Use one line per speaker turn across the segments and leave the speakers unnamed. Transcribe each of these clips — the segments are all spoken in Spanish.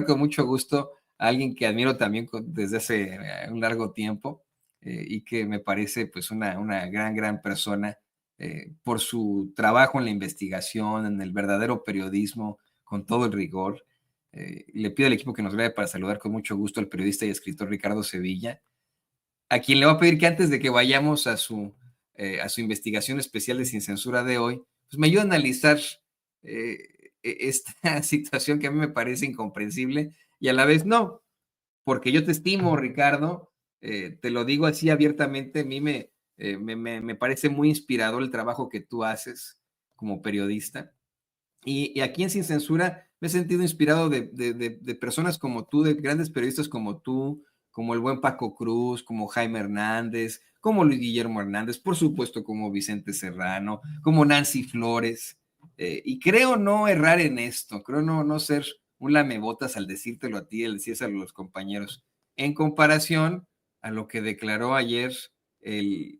con mucho gusto a alguien que admiro también desde hace un largo tiempo y que me parece pues una gran persona por su trabajo en la investigación, en el verdadero periodismo, con todo el rigor. Le pido al equipo que nos grabe para saludar con mucho gusto al periodista y escritor Ricardo Sevilla, a quien le voy a pedir que antes de que vayamos a su investigación especial de Sin Censura de hoy, pues me ayude a analizar esta situación que a mí me parece incomprensible y a la vez no, porque yo te estimo, Ricardo, te lo digo así abiertamente, a mí me parece muy inspirador el trabajo que tú haces como periodista. Y aquí en Sin Censura me he sentido inspirado de personas como tú, de grandes periodistas como tú, como el buen Paco Cruz, como Jaime Hernández, como Luis Guillermo Hernández, por supuesto como Vicente Serrano, como Nancy Flores. Y creo no errar en esto, creo no ser un lamebotas al decírtelo a ti, al decírselo a los compañeros, en comparación a lo que declaró ayer el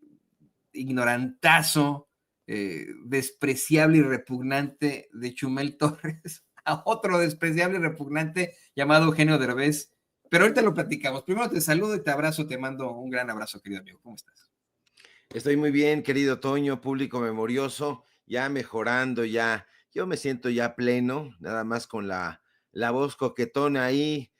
ignorantazo, despreciable y repugnante de Chumel Torres a otro despreciable y repugnante llamado Eugenio Derbez. Pero ahorita lo platicamos. Primero te saludo y te abrazo, te mando un gran abrazo, querido amigo. ¿Cómo estás?
Estoy muy bien, querido Toño, público memorioso, ya mejorando, ya, yo me siento ya pleno, nada más con la voz coquetona ahí,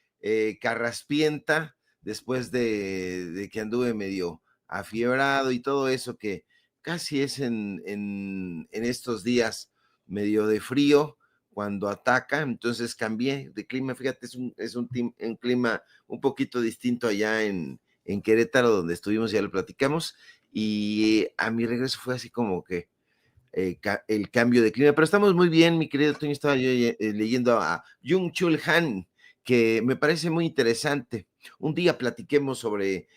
carraspienta, después de que anduve medio afiebrado y todo eso que casi es en estos días medio de frío cuando ataca, entonces cambié de clima, fíjate, un clima un poquito distinto allá en Querétaro, donde estuvimos, ya lo platicamos, y a mi regreso fue así como que el cambio de clima, pero estamos muy bien, mi querido Toño, estaba yo leyendo a Byung-Chul Han, que me parece muy interesante. Un día platiquemos sobre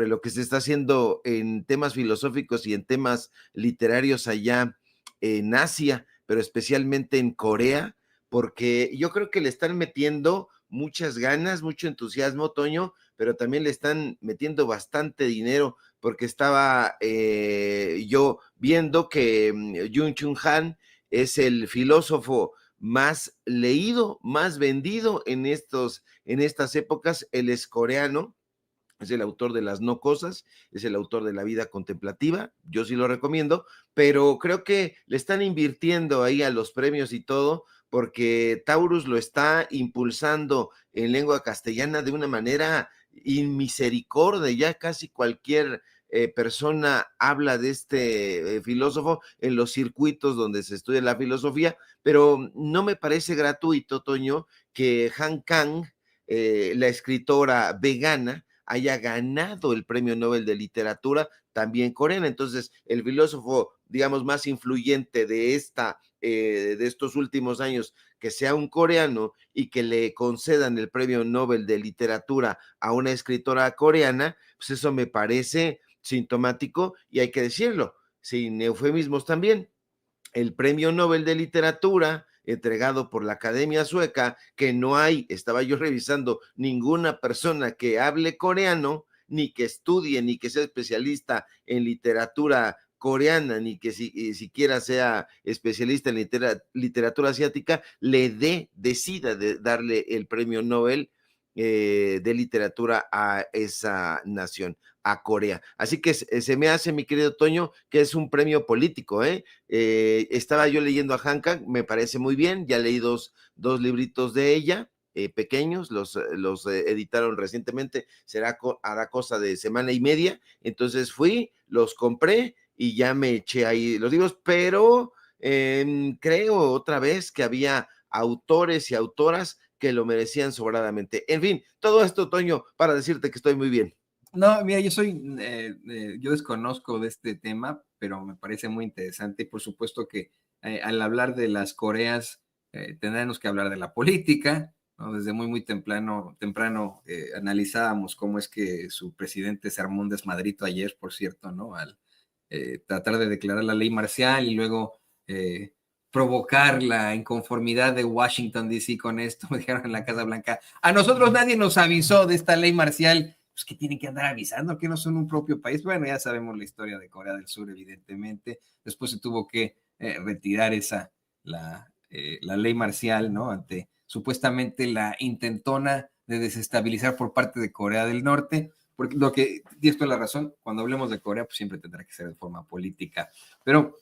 lo que se está haciendo en temas filosóficos y en temas literarios allá en Asia, pero especialmente en Corea, porque yo creo que le están metiendo muchas ganas, mucho entusiasmo, Toño, pero también le están metiendo bastante dinero, porque estaba yo viendo que Byung-Chul Han es el filósofo más leído, más vendido en estas épocas. Él es coreano, es el autor de Las no cosas, es el autor de La vida contemplativa, yo sí lo recomiendo, pero creo que le están invirtiendo ahí a los premios y todo, porque Taurus lo está impulsando en lengua castellana de una manera inmisericordia, ya casi cualquier persona habla de este filósofo en los circuitos donde se estudia la filosofía, pero no me parece gratuito, Toño, que Han Kang, la escritora vegana, haya ganado el Premio Nobel de Literatura también coreana. Entonces, el filósofo, digamos, más influyente de estos últimos años, que sea un coreano y que le concedan el Premio Nobel de Literatura a una escritora coreana, pues eso me parece sintomático y hay que decirlo, sin eufemismos también. El Premio Nobel de Literatura entregado por la Academia Sueca, que no hay, estaba yo revisando, ninguna persona que hable coreano, ni que estudie, ni que sea especialista en literatura coreana, ni que siquiera sea especialista en literatura asiática, decida de darle el Premio Nobel de literatura a esa nación, a Corea. Así que se me hace, mi querido Toño, que es un premio político, ¿eh? Estaba yo leyendo a Hanka, me parece muy bien, ya leí dos libritos de ella, pequeños, los editaron recientemente, hará cosa de semana y media, entonces fui, los compré y ya me eché ahí los libros, pero creo otra vez que había autores y autoras que lo merecían sobradamente. En fin, todo esto, Toño, para decirte que estoy muy bien.
No, mira, yo desconozco de este tema, pero me parece muy interesante. Y por supuesto que al hablar de las Coreas, tendremos que hablar de la política, ¿no? Desde muy temprano analizábamos cómo es que su presidente se armó un desmadrito ayer, por cierto, ¿no? Al tratar de declarar la ley marcial y luego provocar la inconformidad de Washington, D.C. con esto, me dijeron en la Casa Blanca. A nosotros nadie nos avisó de esta ley marcial, pues que tienen que andar avisando que no son un propio país. Bueno, ya sabemos la historia de Corea del Sur, evidentemente. Después se tuvo que retirar la ley marcial, ¿no? Ante supuestamente la intentona de desestabilizar por parte de Corea del Norte, porque lo que tienes toda la razón, cuando hablemos de Corea, pues siempre tendrá que ser de forma política. Pero,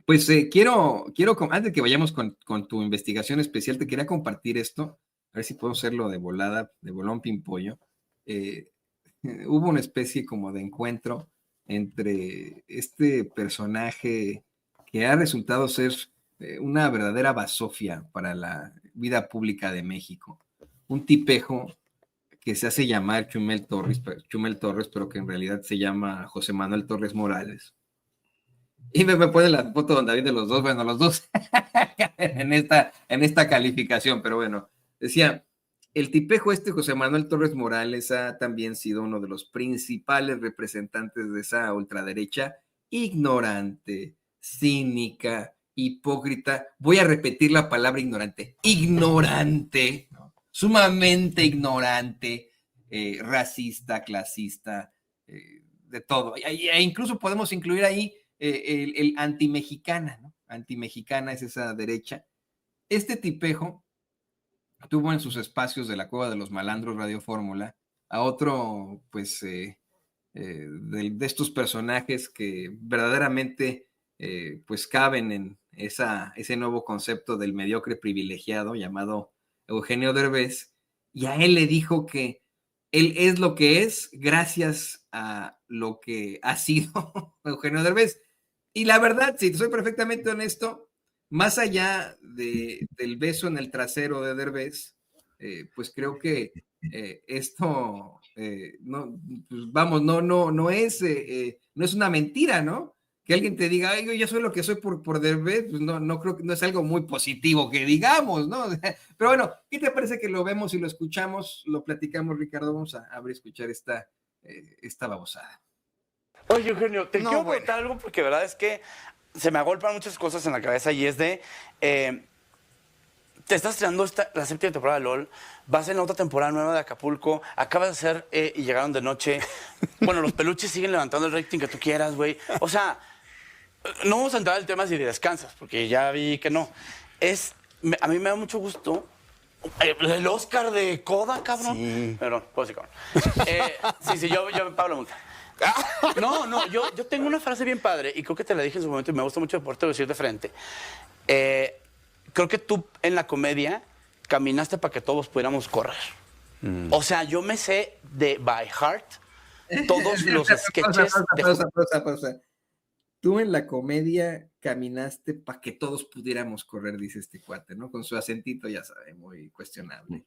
pues antes de que vayamos con tu investigación especial, te quería compartir esto, a ver si puedo hacerlo de volada, de bolón pimpollo. Hubo una especie como de encuentro entre este personaje que ha resultado ser una verdadera basofia para la vida pública de México. Un tipejo que se hace llamar Chumel Torres, pero que en realidad se llama José Manuel Torres Morales. Y me pone la foto donde hay de los dos, bueno, los dos en esta calificación, pero bueno, decía, el tipejo José Manuel Torres Morales ha también sido uno de los principales representantes de esa ultraderecha ignorante, cínica, hipócrita. Voy a repetir la palabra ignorante, ¿no? Sumamente ignorante, racista, clasista, de todo. E incluso podemos incluir ahí el antimexicana, ¿no? Antimexicana es esa derecha. Este tipejo tuvo en sus espacios de la Cueva de los Malandros Radio Fórmula a otro, pues, de estos personajes que verdaderamente, pues, caben en ese nuevo concepto del mediocre privilegiado llamado Eugenio Derbez, y a él le dijo que él es lo que es gracias a lo que ha sido Eugenio Derbez. Y la verdad, si soy perfectamente honesto, más allá del beso en el trasero de Derbez, pues creo que esto, no, pues vamos, no es una mentira, ¿no? Que alguien te diga, ay, yo soy lo que soy por Derbez, pues no creo que no es algo muy positivo que digamos, ¿no? Pero bueno, ¿qué te parece que lo vemos y lo escuchamos, lo platicamos, Ricardo? Vamos a abrir a escuchar esta babosada.
Oye, Eugenio, te quiero preguntar algo porque la verdad es que se me agolpan muchas cosas en la cabeza y es de... te estás estrenando la séptima temporada de LOL, vas en la otra temporada nueva de Acapulco, acabas de hacer y llegaron de noche. Bueno, los peluches siguen levantando el rating que tú quieras, güey. O sea, no vamos a entrar en el tema si descansas, porque ya vi que no. A mí me da mucho gusto... El Oscar de Coda, cabrón. Sí. Perdón, puedo decir, cabrón. Sí, yo Pablo Multa. No, yo tengo una frase bien padre y creo que te la dije en su momento y me gusta mucho poderte decir de frente. Creo que tú en la comedia caminaste para que todos pudiéramos correr. O sea, yo me sé de by heart todos los sketches.
Pausa. Tú en la comedia caminaste para que todos pudiéramos correr, dice este cuate, ¿no? Con su acentito, ya sabe, muy cuestionable.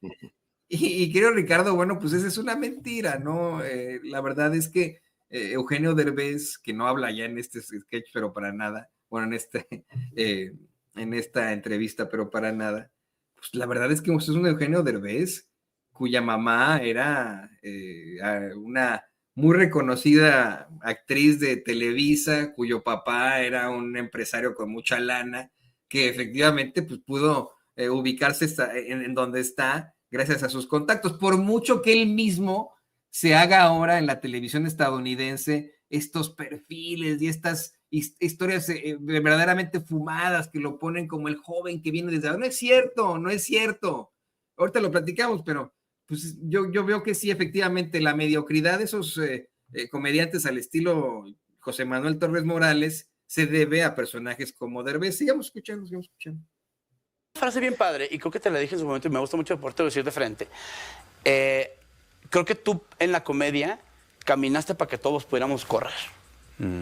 Y querido Ricardo, bueno, pues esa es una mentira, ¿no? La verdad es que Eugenio Derbez, que no habla ya en este sketch, pero para nada, bueno, en esta entrevista, pero para nada, pues la verdad es que es un Eugenio Derbez cuya mamá era una muy reconocida actriz de Televisa, cuyo papá era un empresario con mucha lana, que efectivamente pues, pudo ubicarse en donde está gracias a sus contactos, por mucho que él mismo se haga ahora en la televisión estadounidense estos perfiles y estas historias verdaderamente fumadas que lo ponen como el joven que viene desde... No es cierto. Ahorita lo platicamos, pero pues yo veo que sí, efectivamente, la mediocridad de esos comediantes al estilo José Manuel Torres Morales se debe a personajes como Derbez. Sigamos escuchando.
Una frase bien padre, y creo que te la dije en su momento y me gusta mucho poderte decir de frente. Creo que tú en la comedia caminaste para que todos pudiéramos correr.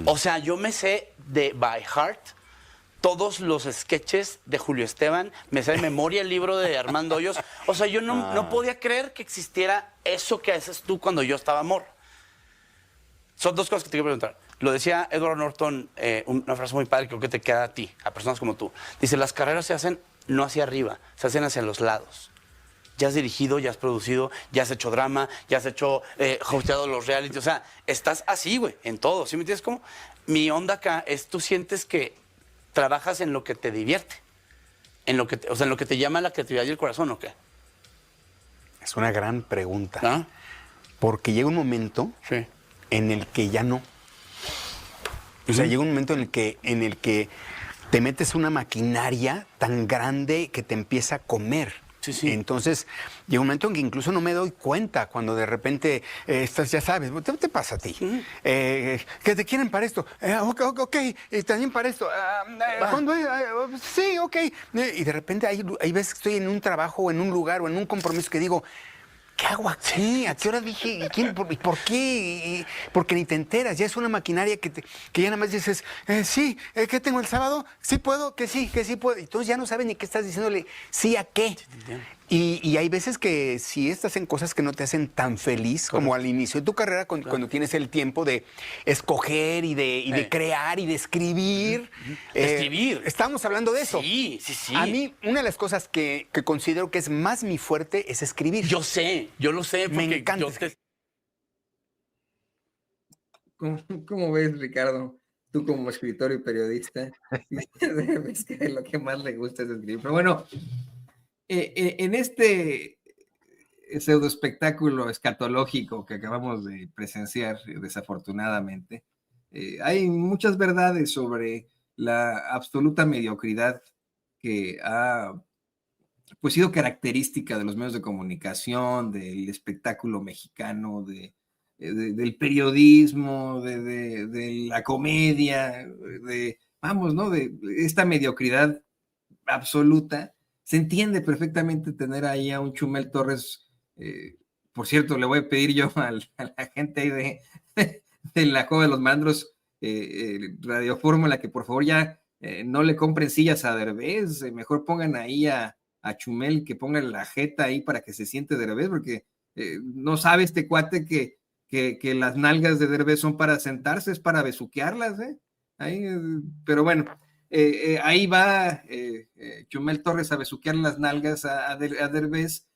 O sea, yo me sé de by heart todos los sketches de Julio Esteban, me sé de memoria el libro de Armando Hoyos. O sea, yo no podía creer que existiera eso que haces tú cuando yo estaba morro. Son dos cosas que te quiero preguntar. Lo decía Edward Norton, una frase muy padre que creo que te queda a ti, a personas como tú. Dice, las carreras se hacen no hacia arriba, se hacen hacia los lados. Ya has dirigido, ya has producido, ya has hecho drama, ya has hecho, hosteado los reality. O sea, estás así, güey, en todo. ¿Sí me entiendes cómo? Mi onda acá es, tú sientes que trabajas en lo que te divierte, en lo que te llama la creatividad y el corazón, ¿o qué?
Es una gran pregunta.
¿Ah?
Porque llega un momento en el que ya no. O sea, llega un momento en el que te metes una maquinaria tan grande que te empieza a comer.
Sí, sí.
Entonces, llega un momento en que incluso no me doy cuenta cuando de repente estás, ya sabes, ¿qué te pasa a ti? ¿Que te quieren para esto? Ok, también para esto. ¿Cuándo es? Sí, ok. Y de repente hay veces que estoy en un trabajo o en un lugar o en un compromiso que digo, ¿qué hago aquí? ¿A qué hora dije? ¿Por qué? Porque ni te enteras. Ya es una maquinaria que ya nada más dices, sí, ¿qué tengo el sábado? Sí puedo, que sí puedo. Y entonces ya no sabes ni qué estás diciéndole, sí a qué. Y hay veces que sí estás en cosas que no te hacen tan feliz como al inicio de tu carrera, cuando tienes el tiempo de escoger y de crear y de escribir.
Escribir.
Estamos hablando de eso.
Sí, sí, sí.
A mí, una de las cosas que considero que es más mi fuerte es escribir.
Yo lo sé.
Me
Porque
encanta.
¿Cómo ves, Ricardo? Tú como escritor y periodista, ves que lo que más le gusta es escribir. Pero bueno, en este pseudo espectáculo escatológico que acabamos de presenciar, desafortunadamente, hay muchas verdades sobre la absoluta mediocridad que ha pues sido característica de los medios de comunicación, del espectáculo mexicano, del periodismo, de la comedia, vamos, ¿no? De esta mediocridad absoluta. Se entiende perfectamente tener ahí a un Chumel Torres. Por cierto, le voy a pedir yo a la gente ahí de la Cueva de los Mandros, Radio Fórmula, que por favor ya no le compren sillas a Derbez, mejor pongan ahí a Chumel, que pongan la jeta ahí para que se siente Derbez, porque no sabe este cuate que las nalgas de Derbez son para sentarse, es para besuquearlas, ¿eh? Ahí, pero bueno, ahí va Chumel Torres a besuquear las nalgas a Derbez,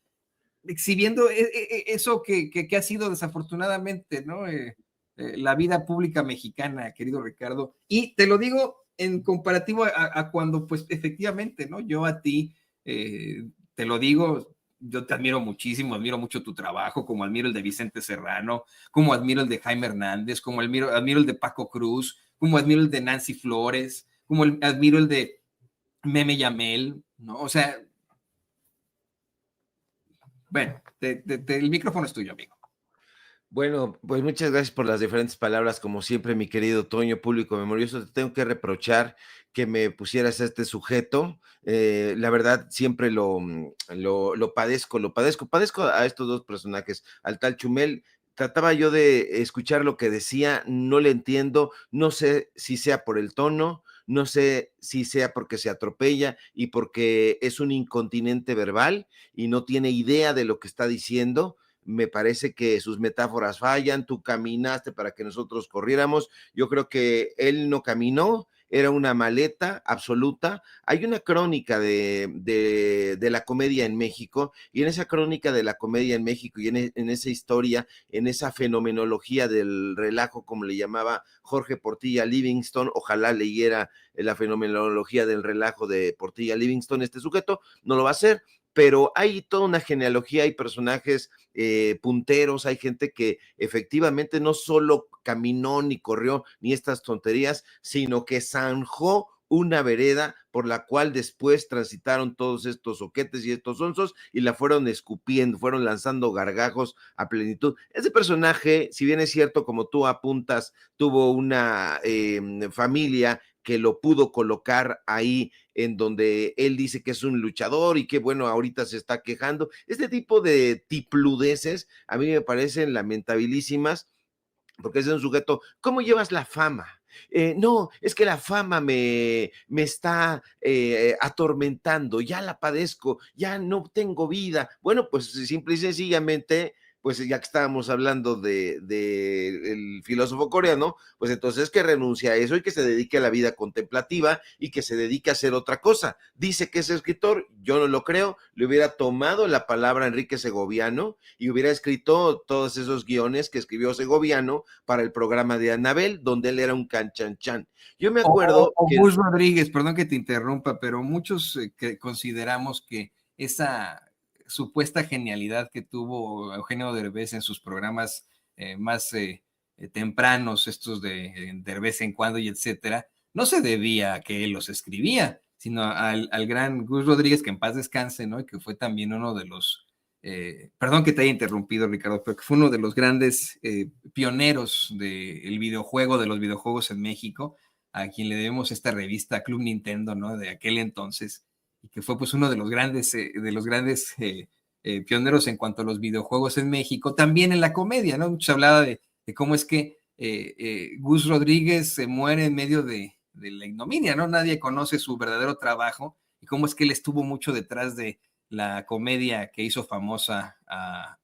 exhibiendo eso que ha sido desafortunadamente, ¿no? La vida pública mexicana, querido Ricardo. Y te lo digo en comparativo a cuando, pues efectivamente, ¿no? Yo a ti, te lo digo, yo te admiro muchísimo, admiro mucho tu trabajo, como admiro el de Vicente Serrano, como admiro el de Jaime Hernández, como admiro el de Paco Cruz, como admiro el de Nancy Flores, como admiro el de Meme Yamel, ¿no? O sea, bueno, el micrófono es tuyo, amigo.
Bueno, pues muchas gracias por las diferentes palabras, como siempre, mi querido Toño, público memorioso. Te tengo que reprochar que me pusieras a este sujeto. La verdad, siempre lo padezco a estos dos personajes, al tal Chumel. Trataba yo de escuchar lo que decía, no le entiendo, no sé si sea por el tono, no sé si sea porque se atropella y porque es un incontinente verbal y no tiene idea de lo que está diciendo. Me parece que sus metáforas fallan, tú caminaste para que nosotros corriéramos, yo creo que él no caminó, era una maleta absoluta. Hay una crónica de la comedia en México, y en esa crónica de la comedia en México y en esa historia, en esa fenomenología del relajo, como le llamaba Jorge Portilla Livingston, ojalá leyera la fenomenología del relajo de Portilla Livingston, este sujeto no lo va a hacer, pero hay toda una genealogía, hay personajes punteros, hay gente que efectivamente no solo caminó ni corrió ni estas tonterías, sino que zanjó una vereda por la cual después transitaron todos estos soquetes y estos onzos y la fueron escupiendo, fueron lanzando gargajos a plenitud. Ese personaje, si bien es cierto, como tú apuntas, tuvo una familia que lo pudo colocar ahí en donde él dice que es un luchador y que bueno, ahorita se está quejando. Este tipo de tipludeces a mí me parecen lamentabilísimas, porque es un sujeto, ¿cómo llevas la fama? No, es que la fama me está atormentando, ya la padezco, ya no tengo vida. Bueno, pues simple y sencillamente, pues ya que estábamos hablando el filósofo coreano, pues entonces que renuncie a eso y que se dedique a la vida contemplativa y que se dedique a hacer otra cosa. Dice que es escritor, yo no lo creo, le hubiera tomado la palabra a Enrique Segoviano y hubiera escrito todos esos guiones que escribió Segoviano para el programa de Anabel, donde él era un canchanchan. Yo me acuerdo
que... Gus Rodríguez, perdón que te interrumpa, pero muchos que consideramos que esa supuesta genialidad que tuvo Eugenio Derbez en sus programas más tempranos, estos de vez en cuando y etcétera, no se debía a que él los escribía, sino al gran Gus Rodríguez, que en paz descanse, ¿no? Y que fue también uno de los, perdón que te haya interrumpido, Ricardo, pero que fue uno de los grandes pioneros del videojuego, de los videojuegos en México, a quien le debemos esta revista Club Nintendo, ¿no? De aquel entonces, y que fue pues uno de los grandes pioneros en cuanto a los videojuegos en México, también en la comedia, ¿no? Mucho se hablaba de cómo es que Gus Rodríguez se muere en medio de la ignominia, ¿no? Nadie conoce su verdadero trabajo y cómo es que él estuvo mucho detrás de la comedia que hizo famoso a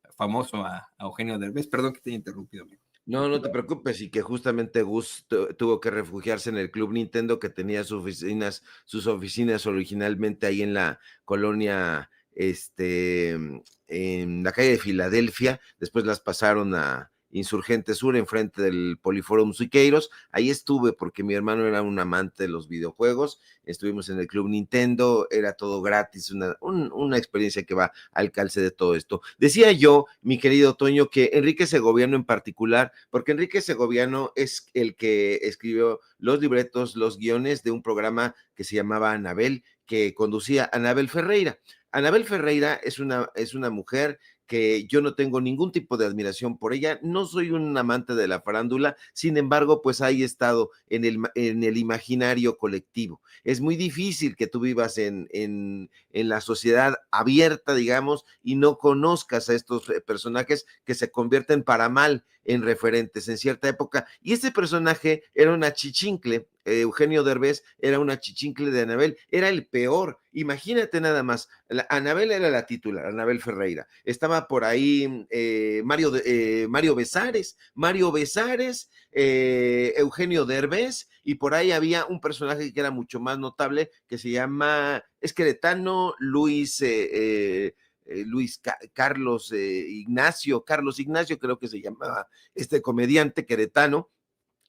Eugenio Derbez. Perdón que te haya interrumpido, amigo.
No, no te preocupes, y que justamente Gus tuvo que refugiarse en el Club Nintendo, que tenía sus oficinas originalmente ahí en la colonia, en la calle de Filadelfia. Después las pasaron a Insurgente Sur, enfrente del Poliforum Siqueiros. Ahí estuve porque mi hermano era un amante de los videojuegos. Estuvimos en el Club Nintendo, era todo gratis, una experiencia que va al calce de todo esto. Decía yo, mi querido Toño, que Enrique Segoviano en particular, porque Enrique Segoviano es el que escribió los libretos, los guiones de un programa que se llamaba Anabel, que conducía Anabel Ferreira. Anabel Ferreira es una mujer que yo no tengo ningún tipo de admiración por ella, no soy un amante de la farándula, sin embargo, pues ahí he estado en el imaginario colectivo. Es muy difícil que tú vivas en la sociedad abierta, digamos, y no conozcas a estos personajes que se convierten para mal en referentes en cierta época, y este personaje era una chichincle. Eugenio Derbez era una chichincle de Anabel, era el peor. Imagínate nada más, Anabel era la titular, Anabel Ferreira, estaba por ahí Mario Besares, Eugenio Derbez, y por ahí había un personaje que era mucho más notable, que se llama, es queretano, Carlos Ignacio creo que se llamaba este comediante queretano.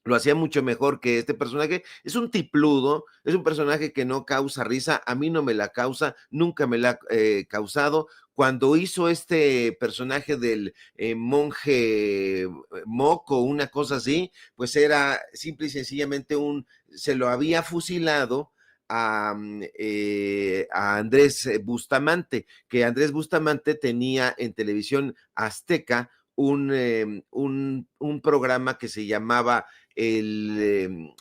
Lo hacía mucho mejor que este personaje. Es un tipludo, es un personaje que no causa risa, a mí no me la causa, nunca me la ha causado. Cuando hizo este personaje del monje moco, una cosa así, pues era simple y sencillamente se lo había fusilado a Andrés Bustamante, que Andrés Bustamante tenía en televisión azteca un programa que se llamaba el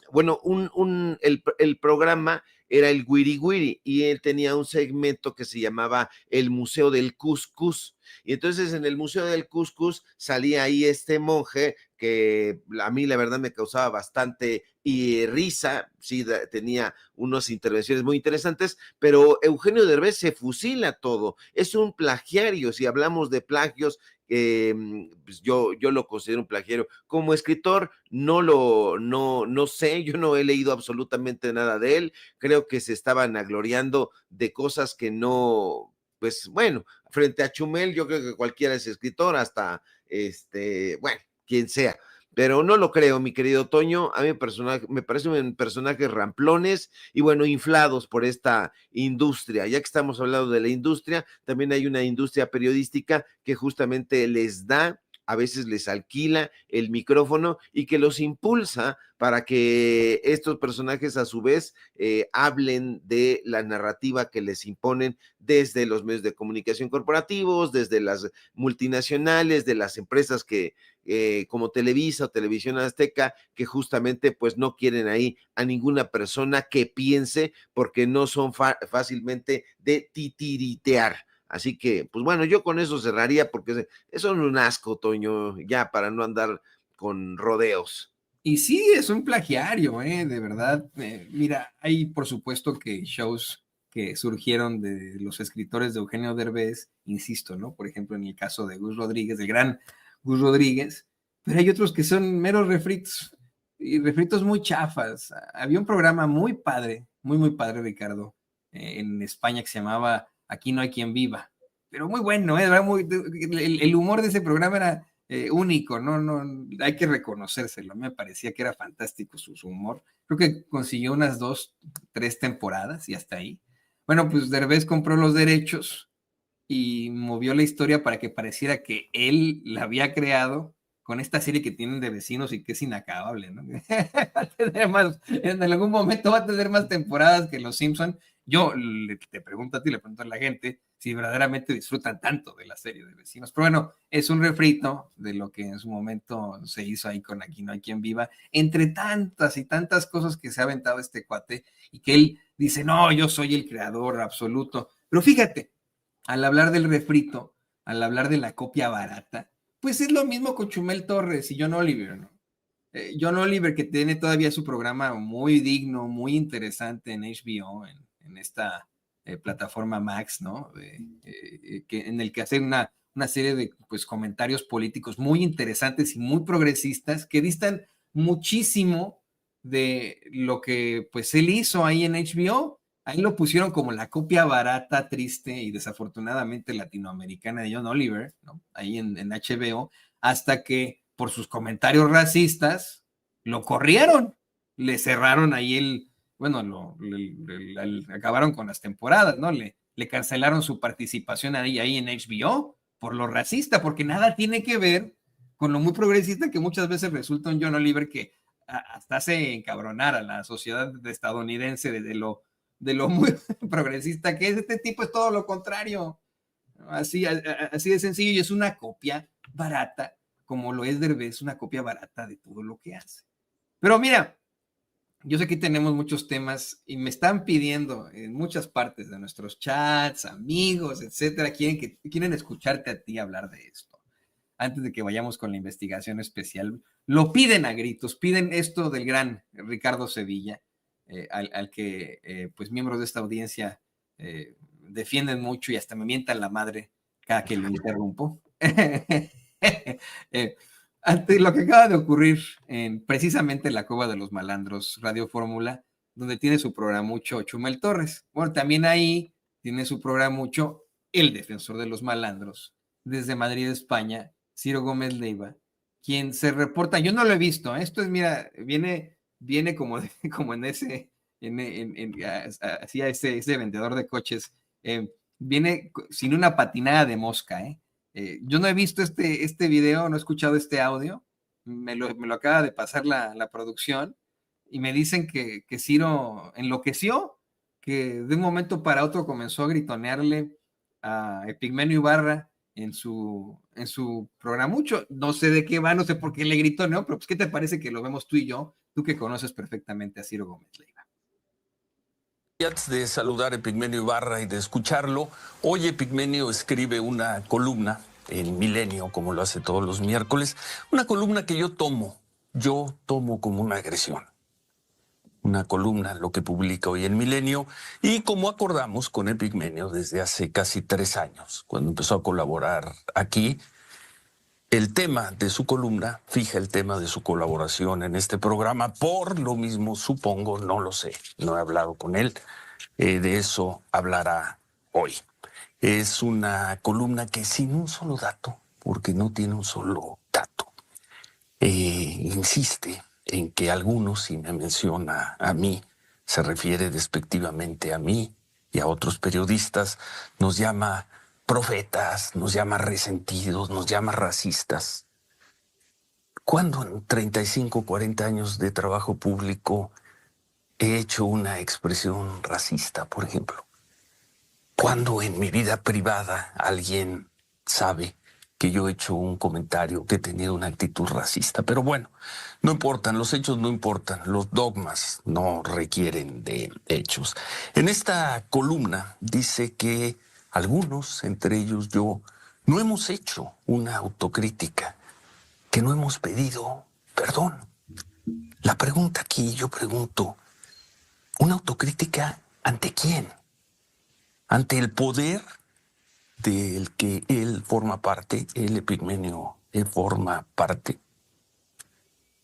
programa era el Wiri Wiri, y él tenía un segmento que se llamaba el Museo del Cuscús. Y entonces en el Museo del Cuscús salía ahí este monje que a mí la verdad me causaba bastante risa, sí, tenía unas intervenciones muy interesantes, pero Eugenio Derbez se fusila todo, es un plagiario. Si hablamos de plagios, pues yo lo considero un plagiario. Como escritor no sé, yo no he leído absolutamente nada de él, creo que se estaban vanagloriando de cosas que no, pues bueno, frente a Chumel yo creo que cualquiera es escritor, hasta bueno, quien sea. Pero no lo creo, mi querido Toño. A mí me parecen personajes ramplones y bueno, inflados por esta industria. Ya que estamos hablando de la industria, también hay una industria periodística que justamente a veces les alquila el micrófono y que los impulsa para que estos personajes a su vez hablen de la narrativa que les imponen desde los medios de comunicación corporativos, desde las multinacionales, de las empresas que como Televisa o Televisión Azteca, que justamente pues no quieren ahí a ninguna persona que piense, porque no son fácilmente de titiritear. Así que, pues bueno, yo con eso cerraría, porque son un asco, Toño, ya para no andar con rodeos.
Y sí, es un plagiario, de verdad. Mira, hay por supuesto que shows que surgieron de los escritores de Eugenio Derbez, insisto, ¿no? Por ejemplo, en el caso de Gus Rodríguez, el gran Gus Rodríguez, pero hay otros que son meros refritos, y refritos muy chafas. Había un programa muy padre, muy padre, Ricardo, en España, que se llamaba Aquí no hay quien viva, pero muy bueno, era el humor de ese programa era único, no, hay que reconocérselo. Me parecía que era fantástico su humor. Creo que consiguió unas 2, 3 temporadas y hasta ahí. Bueno, pues Derbez compró los derechos y movió la historia para que pareciera que él la había creado con esta serie que tienen de vecinos y que es inacabable, ¿no? En algún momento va a tener más temporadas que Los Simpson Te pregunto a ti, le pregunto a la gente si verdaderamente disfrutan tanto de la serie de Vecinos. Pero bueno, es un refrito de lo que en su momento se hizo ahí con Aquí no hay quien viva, entre tantas y tantas cosas que se ha aventado este cuate y que él dice, no, yo soy el creador absoluto. Pero fíjate, al hablar del refrito, al hablar de la copia barata, pues es lo mismo con Chumel Torres y John Oliver, ¿no? John Oliver, que tiene todavía su programa muy digno, muy interesante en HBO, en esta plataforma Max, ¿no? En el que hace una serie de pues, comentarios políticos muy interesantes y muy progresistas que distan muchísimo de lo que pues él hizo ahí en HBO. Ahí lo pusieron como la copia barata, triste y desafortunadamente latinoamericana de John Oliver, ¿no? Ahí en HBO, hasta que por sus comentarios racistas lo corrieron, le cerraron ahí acabaron con las temporadas, ¿no? Le cancelaron su participación ahí en HBO por lo racista, porque nada tiene que ver con lo muy progresista que muchas veces resulta un John Oliver que hasta hace encabronar a la sociedad estadounidense de lo muy progresista que es. Este tipo es todo lo contrario. Así de sencillo, y es una copia barata, como lo es Derbez, una copia barata de todo lo que hace. Pero mira, yo sé que tenemos muchos temas y me están pidiendo en muchas partes de nuestros chats, amigos, etcétera, quieren escucharte a ti hablar de esto. Antes de que vayamos con la investigación especial, lo piden a gritos, piden esto del gran Ricardo Sevilla, al que pues miembros de esta audiencia defienden mucho y hasta me mientan la madre cada que lo interrumpo. Ante lo que acaba de ocurrir en precisamente la Cueva de los Malandros, Radio Fórmula, donde tiene su programa mucho Chumel Torres. Bueno, también ahí tiene su programa mucho el defensor de los malandros, desde Madrid, España, Ciro Gómez Leiva, quien se reporta, yo no lo he visto, esto es, mira, viene como en ese, hacía ese vendedor de coches, viene sin una patinada de mosca, yo no he visto este video, no he escuchado este audio, me lo acaba de pasar la producción y me dicen que Ciro enloqueció, que de un momento para otro comenzó a gritonearle a Epigmenio Ibarra en su programa mucho. No sé de qué va, no sé por qué le gritoneó, pero pues ¿qué te parece que lo vemos tú y yo? Tú que conoces perfectamente a Ciro Gómez Leiva.
Y antes de saludar a Epigmenio Ibarra y de escucharlo, hoy Epigmenio escribe una columna en Milenio, como lo hace todos los miércoles, una columna que yo tomo como una agresión. Una columna, lo que publica hoy en Milenio, y como acordamos con Epigmenio desde hace casi 3 años, cuando empezó a colaborar aquí, el tema de su columna fija el tema de su colaboración en este programa. Por lo mismo, supongo, no lo sé, no he hablado con él, de eso hablará hoy. Es una columna que sin un solo dato, porque no tiene un solo dato, insiste en que algunos, si me menciona a mí, se refiere despectivamente a mí y a otros periodistas, nos llama profetas, nos llama resentidos, nos llama racistas. ¿Cuándo en 35, 40 años de trabajo público he hecho una expresión racista, por ejemplo? ¿Cuándo en mi vida privada alguien sabe que yo he hecho un comentario, que he tenido una actitud racista? Pero bueno, no importan, los hechos no importan, los dogmas no requieren de hechos. En esta columna dice que algunos, entre ellos yo, no hemos hecho una autocrítica, que no hemos pedido perdón. La pregunta aquí, yo pregunto, ¿una autocrítica ante quién? ¿Ante el poder del que él forma parte, el Epigmenio, él forma parte?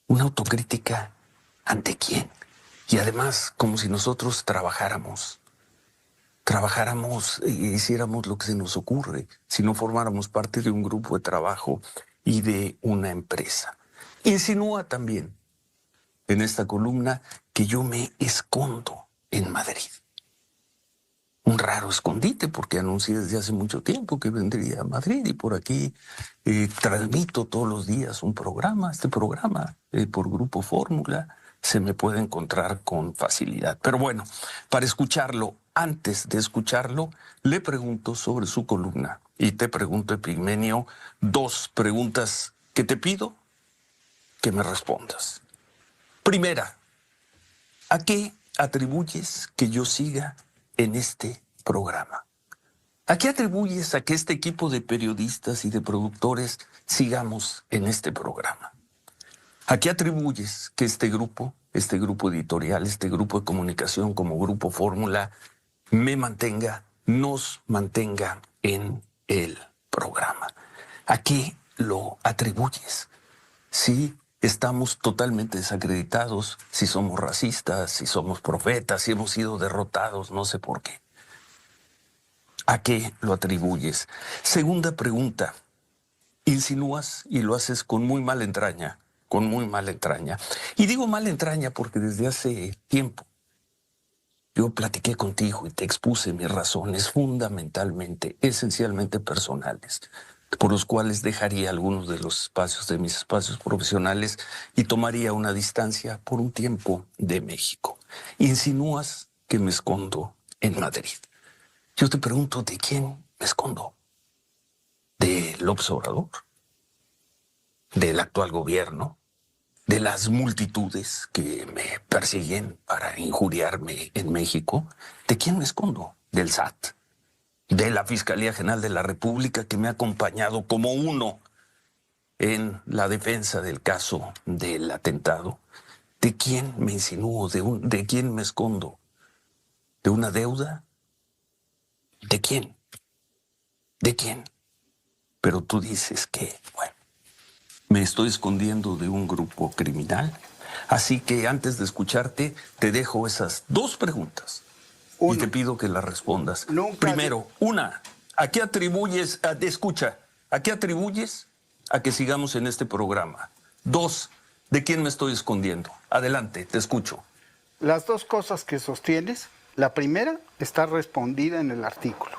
¿Una autocrítica ante quién? Y además, como si nosotros trabajáramos e hiciéramos lo que se nos ocurre, si no formáramos parte de un grupo de trabajo y de una empresa. Insinúa también en esta columna que yo me escondo en Madrid. Un raro escondite, porque anuncié desde hace mucho tiempo que vendría a Madrid y por aquí transmito todos los días un programa. Este programa por Grupo Fórmula se me puede encontrar con facilidad. Pero bueno, para escucharlo, antes de escucharlo, le pregunto sobre su columna. Y te pregunto, Epigmenio, 2 preguntas que te pido que me respondas. Primera, ¿a qué atribuyes que yo siga en este programa? ¿A qué atribuyes a que este equipo de periodistas y de productores sigamos en este programa? ¿A qué atribuyes que este grupo editorial, este grupo de comunicación como Grupo Fórmula, nos mantenga en el programa? ¿A qué lo atribuyes? Si estamos totalmente desacreditados, si somos racistas, si somos profetas, si hemos sido derrotados, no sé por qué. ¿A qué lo atribuyes? Segunda pregunta. Insinúas y lo haces con muy mala entraña. Y digo mala entraña porque desde hace tiempo yo platiqué contigo y te expuse mis razones fundamentalmente, esencialmente personales, por los cuales dejaría algunos de los espacios de mis espacios profesionales y tomaría una distancia por un tiempo de México. Insinúas que me escondo en Madrid. Yo te pregunto, ¿de quién me escondo? ¿De López Obrador? ¿Del actual gobierno? ¿De las multitudes que me persiguen para injuriarme en México? ¿De quién me escondo? ¿Del SAT? ¿De la Fiscalía General de la República, que me ha acompañado como uno en la defensa del caso del atentado? ¿De quién me insinúo? ¿De quién me escondo? ¿De una deuda? ¿De quién? ¿De quién? Pero tú dices que, bueno, me estoy escondiendo de un grupo criminal. Así que antes de escucharte, te dejo esas 2 preguntas. Y te pido que las respondas. Primero, ¿a qué atribuyes, ¿a qué atribuyes a que sigamos en este programa? 2, ¿de quién me estoy escondiendo? Adelante, te escucho.
Las 2 cosas que sostienes, la primera está respondida en el artículo.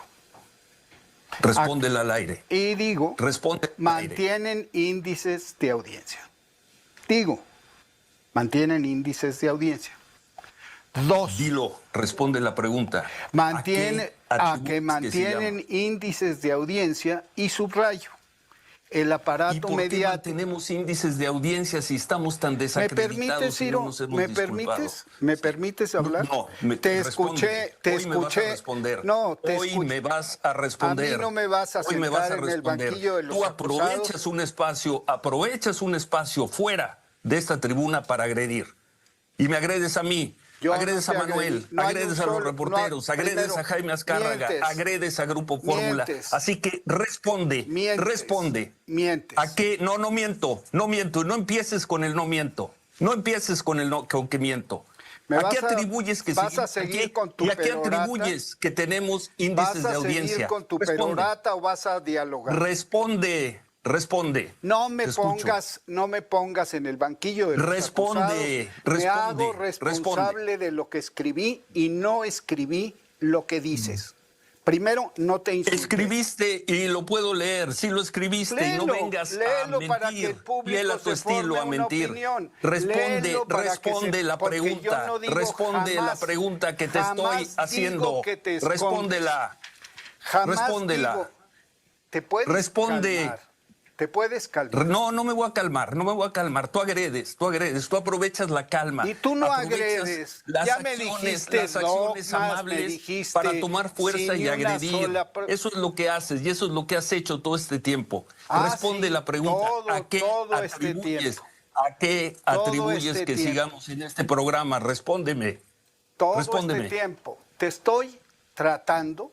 Respóndela al aire.
Y digo,
Responde
mantienen índices de audiencia. Mantienen índices de audiencia. 2.
Dilo, responde la pregunta.
¿A que mantienen índices de audiencia? Y subrayo, el aparato
¿Y por qué
mediático.
mantenemos índices de audiencia si estamos tan desacreditados?
¿Me permites hablar?
No,
te escuché.
Hoy me vas a responder.
A mí no me vas a sentar en el banquillo de los
Tú
acusados.
aprovechas un espacio fuera de esta tribuna para agredir. Y me agredes a mí. Agredes a Manuel, agredes a los reporteros, agredes a Jaime Azcárraga, agredes a Grupo Fórmula. Así que responde.
Mientes.
¿A qué? No miento. No empieces con el no miento. No empieces con que miento. ¿A qué atribuyes que
vas a seguir con tu perorata?
¿Y a qué atribuyes que tenemos índices de audiencia?
¿Vas a seguir con tu perorata o vas a dialogar? Responde. No me pongas en el banquillo de los acusados. Me hago responsable de lo que escribí y no escribí lo que dices. Primero, no te insultes.
Escribiste y lo puedo leer. Sí lo escribiste.
Léelo,
y no vengas a mentir.
Para que el público
tu estilo a mentir.
Opinión.
Responde la pregunta. Responde la pregunta que te estoy haciendo. Respóndela. Respóndela.
Te puedes calmar. ¿Te puedes calmar?
No me voy a calmar. Tú agredes, tú aprovechas la calma.
Y tú no agredes.
Ya me dijiste, las acciones amables para tomar fuerza y agredir. Eso es lo que haces y eso es lo que has hecho todo este tiempo. Responde la pregunta. ¿A qué atribuyes que sigamos en este programa? Respóndeme.
Este tiempo te estoy tratando,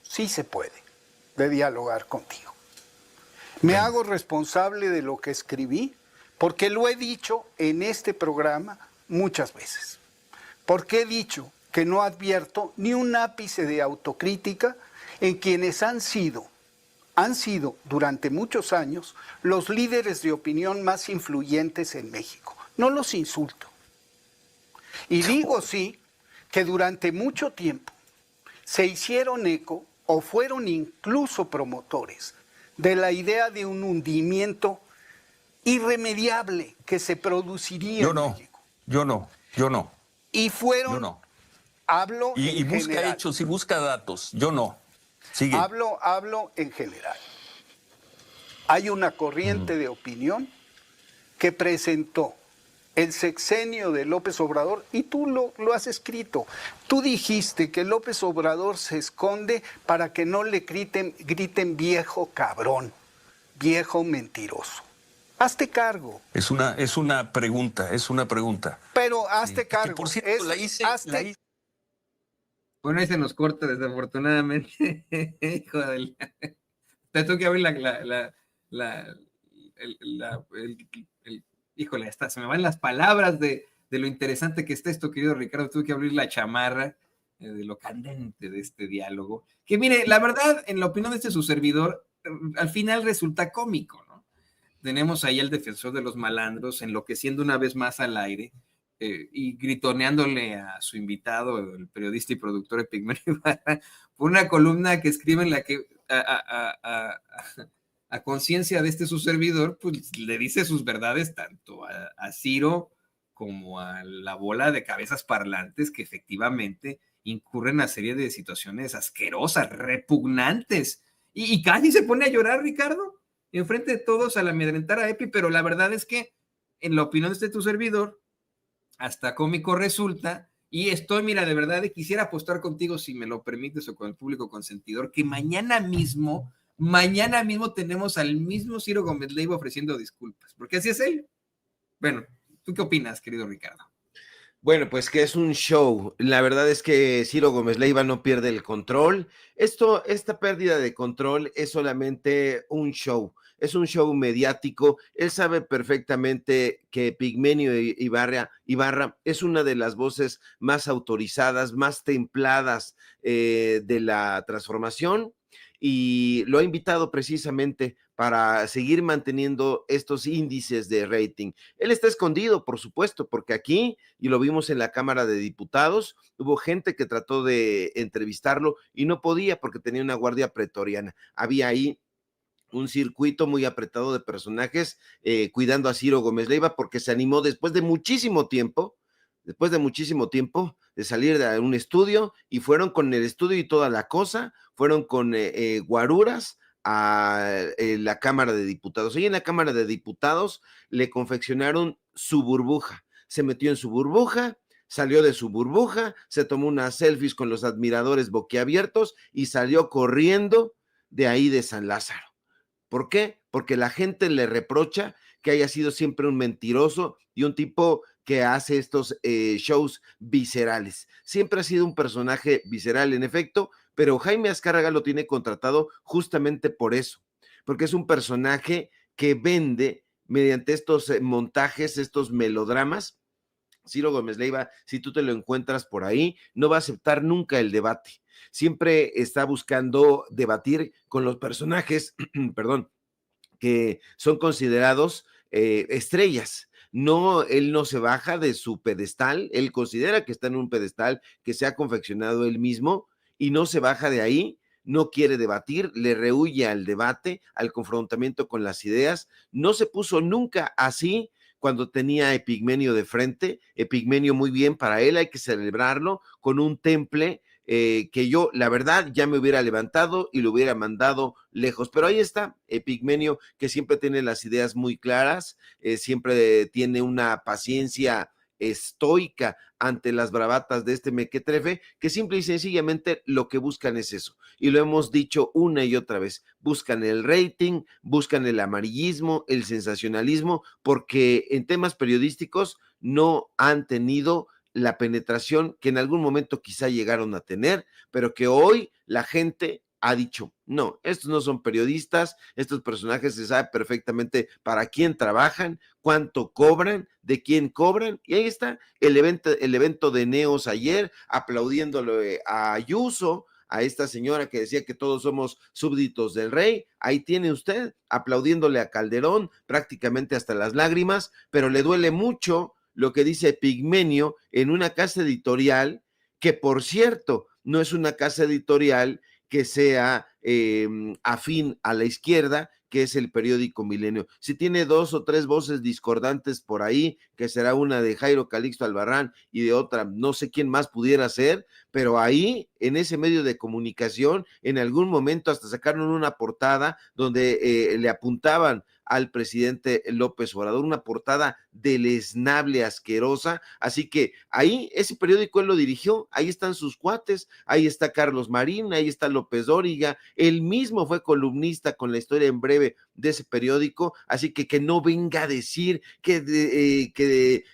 sí se puede, de dialogar contigo. Me hago responsable de lo que escribí, porque lo he dicho en este programa muchas veces. Porque he dicho que no advierto ni un ápice de autocrítica en quienes han sido durante muchos años los líderes de opinión más influyentes en México. No los insulto. Y digo sí que durante mucho tiempo se hicieron eco o fueron incluso promotores de la idea de un hundimiento irremediable que se produciría en México.
Yo no.
Y fueron Hablo
Y
en
busca
general.
hechos y busca datos. Yo no. Sigue.
Hablo en general. Hay una corriente de opinión que presentó el sexenio de López Obrador, y tú lo has escrito. Tú dijiste que López Obrador se esconde para que no le griten viejo cabrón, viejo mentiroso. Hazte cargo.
Es una pregunta,
Pero hazte cargo.
Que, por cierto, la hice.
Bueno, ahí se nos corta desafortunadamente. Hijo de la... Te tengo que abrir híjole, se me van las palabras de lo interesante que está esto, querido Ricardo. Tuve que abrir la chamarra de lo candente de este diálogo. Que mire, la verdad, en la opinión de este su servidor, al final resulta cómico, ¿no? Tenemos ahí al defensor de los malandros enloqueciendo una vez más al aire y gritoneándole a su invitado, el periodista y productor Epigmenio Ibarra, por una columna que escribe en la que a conciencia de este su servidor, pues le dice sus verdades tanto a Ciro como a la bola de cabezas parlantes que efectivamente incurren en una serie de situaciones asquerosas, repugnantes. Y casi se pone a llorar, Ricardo, enfrente de todos al amedrentar a Epi, pero la verdad es que, en la opinión de este tu servidor, hasta cómico resulta, y estoy, mira, de verdad, quisiera apostar contigo, si me lo permites, o con el público consentidor, que mañana mismo tenemos al mismo Ciro Gómez Leiva ofreciendo disculpas, porque así es él. Bueno, ¿tú qué opinas, querido Ricardo?
Bueno, pues que es un show. La verdad es que Ciro Gómez Leiva no pierde el control. Esta pérdida de control es solamente un show. Es un show mediático. Él sabe perfectamente que Epigmenio Ibarra es una de las voces más autorizadas, más templadas de la transformación, y lo ha invitado precisamente para seguir manteniendo estos índices de rating. Él está escondido, por supuesto, porque aquí, y lo vimos en la Cámara de Diputados, hubo gente que trató de entrevistarlo y no podía porque tenía una guardia pretoriana. Había ahí un circuito muy apretado de personajes cuidando a Ciro Gómez Leiva, porque se animó después de muchísimo tiempo de salir de un estudio, y fueron con el estudio y toda la cosa, fueron con guaruras a la Cámara de Diputados. Y en la Cámara de Diputados le confeccionaron su burbuja. Se metió en su burbuja, salió de su burbuja, se tomó unas selfies con los admiradores boquiabiertos y salió corriendo de ahí de San Lázaro. ¿Por qué? Porque la gente le reprocha que haya sido siempre un mentiroso y un tipo que hace estos shows viscerales. Siempre ha sido un personaje visceral, en efecto, pero Jaime Azcárraga lo tiene contratado justamente por eso, porque es un personaje que vende mediante estos montajes, estos melodramas. Ciro Gómez Leiva, si tú te lo encuentras por ahí, no va a aceptar nunca el debate. Siempre está buscando debatir con los personajes, perdón, que son considerados estrellas. No, él no se baja de su pedestal, él considera que está en un pedestal que se ha confeccionado él mismo y no se baja de ahí, no quiere debatir, le rehúye al debate, al confrontamiento con las ideas, no se puso nunca así cuando tenía a Epigmenio de frente. Epigmenio muy bien para él, hay que celebrarlo con un temple que yo, la verdad, ya me hubiera levantado y lo hubiera mandado lejos. Pero ahí está Epigmenio, que siempre tiene las ideas muy claras, siempre tiene una paciencia estoica ante las bravatas de este mequetrefe, que simple y sencillamente lo que buscan es eso. Y lo hemos dicho una y otra vez, buscan el rating, buscan el amarillismo, el sensacionalismo, porque en temas periodísticos no han tenido la penetración que en algún momento quizá llegaron a tener, pero que hoy la gente ha dicho, no, estos no son periodistas, estos personajes se sabe perfectamente para quién trabajan, cuánto cobran, de quién cobran, y ahí está el evento de Neos ayer, aplaudiéndole a Ayuso, a esta señora que decía que todos somos súbditos del rey. Ahí tiene usted, aplaudiéndole a Calderón, prácticamente hasta las lágrimas, pero le duele mucho lo que dice Epigmenio en una casa editorial que, por cierto, no es una casa editorial que sea afín a la izquierda, que es el periódico Milenio. Si tiene 2 o 3 voces discordantes por ahí, que será una de Jairo Calixto Albarrán y de otra, no sé quién más pudiera ser, pero ahí, en ese medio de comunicación, en algún momento hasta sacaron una portada donde le apuntaban al presidente López Obrador, una portada deleznable, asquerosa, así que ahí, ese periódico él lo dirigió, ahí están sus cuates, ahí está Carlos Marín, ahí está López Dóriga, él mismo fue columnista con la historia en breve de ese periódico, así que no venga a decir que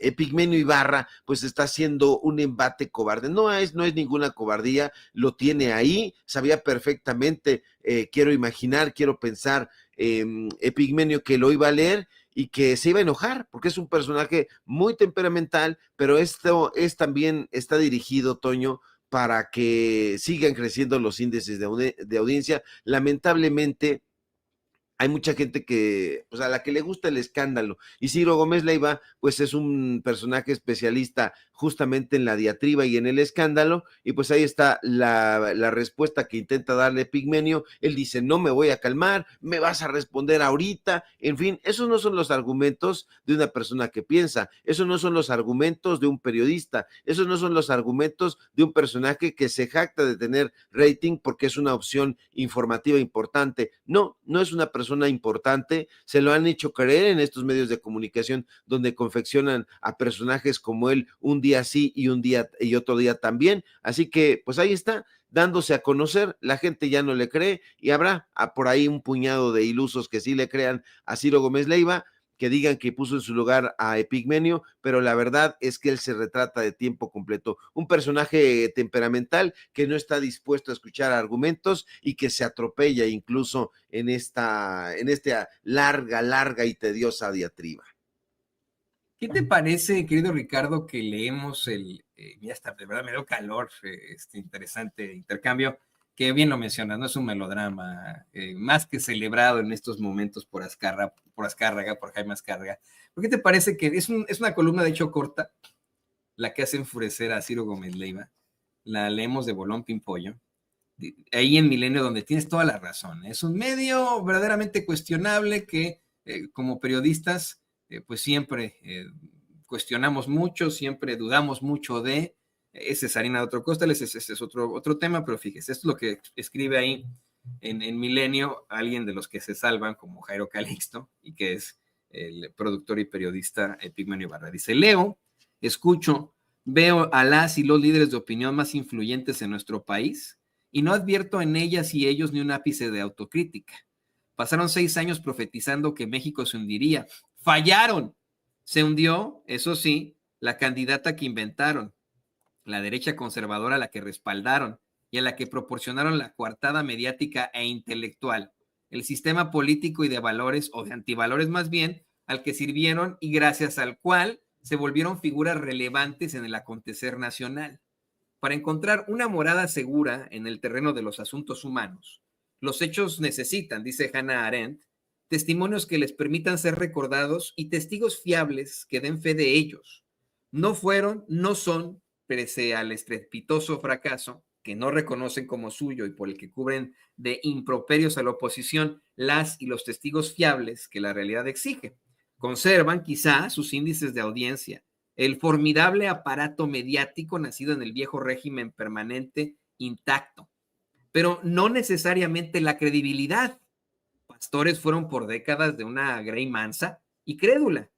Epigmenio Ibarra pues está haciendo un embate cobarde. No es ninguna cobardía, lo tiene ahí, sabía perfectamente, quiero imaginar, quiero pensar, Epigmenio, que lo iba a leer y que se iba a enojar, porque es un personaje muy temperamental, pero esto es también, está dirigido, Toño, para que sigan creciendo los índices de audiencia. Lamentablemente, hay mucha gente que, pues a la que le gusta el escándalo, y Ciro Gómez Leiva, pues es un personaje especialista justamente en la diatriba y en el escándalo, y pues ahí está la respuesta que intenta darle Epigmenio. Él dice, no me voy a calmar, me vas a responder ahorita, en fin, esos no son los argumentos de una persona que piensa, esos no son los argumentos de un periodista, esos no son los argumentos de un personaje que se jacta de tener rating porque es una opción informativa importante. No es una persona importante, se lo han hecho creer en estos medios de comunicación donde confeccionan a personajes como él un día sí y un día y otro día también, así que pues ahí está, dándose a conocer, la gente ya no le cree y habrá por ahí un puñado de ilusos que sí le crean a Ciro Gómez Leiva, que digan que puso en su lugar a Epigmenio, pero la verdad es que él se retrata de tiempo completo, un personaje temperamental que no está dispuesto a escuchar argumentos y que se atropella incluso en esta larga y tediosa diatriba.
¿Qué te parece, querido Ricardo, que leemos ya está, de verdad me dio calor, este interesante intercambio, que bien lo mencionas, no es un melodrama, más que celebrado en estos momentos por Jaime Azcárraga? ¿Por qué te parece que es una columna de hecho corta, la que hace enfurecer a Ciro Gómez Leiva? La leemos de Bolón Pimpollo, ahí en Milenio, donde tienes toda la razón. Es un medio verdaderamente cuestionable que como periodistas pues siempre cuestionamos mucho, siempre dudamos mucho de. Ese es harina de otro costal, ese es otro tema, pero fíjese, esto es lo que escribe ahí en Milenio alguien de los que se salvan, como Jairo Calixto, y que es el productor y periodista Epigmenio Ibarra. Dice, leo, escucho, veo a las y los líderes de opinión más influyentes en nuestro país y no advierto en ellas y ellos ni un ápice de autocrítica. Pasaron 6 años profetizando que México se hundiría. ¡Fallaron! Se hundió, eso sí, la candidata que inventaron, la derecha conservadora a la que respaldaron y a la que proporcionaron la coartada mediática e intelectual, el sistema político y de valores, o de antivalores más bien, al que sirvieron y gracias al cual se volvieron figuras relevantes en el acontecer nacional. Para encontrar una morada segura en el terreno de los asuntos humanos, los hechos necesitan, dice Hannah Arendt, testimonios que les permitan ser recordados y testigos fiables que den fe de ellos. No fueron, no son, pese al estrepitoso fracaso que no reconocen como suyo y por el que cubren de improperios a la oposición las y los testigos fiables que la realidad exige. Conservan quizá sus índices de audiencia, el formidable aparato mediático nacido en el viejo régimen permanente intacto, pero no necesariamente la credibilidad. Pastores fueron por décadas de una grey mansa y crédula,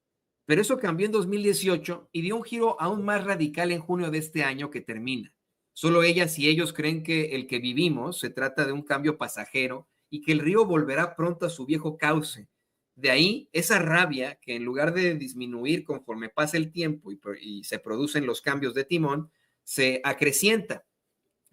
pero eso cambió en 2018 y dio un giro aún más radical en junio de este año que termina. Solo ellas y ellos creen que el que vivimos se trata de un cambio pasajero y que el río volverá pronto a su viejo cauce. De ahí esa rabia que en lugar de disminuir conforme pasa el tiempo y se producen los cambios de timón, se acrecienta.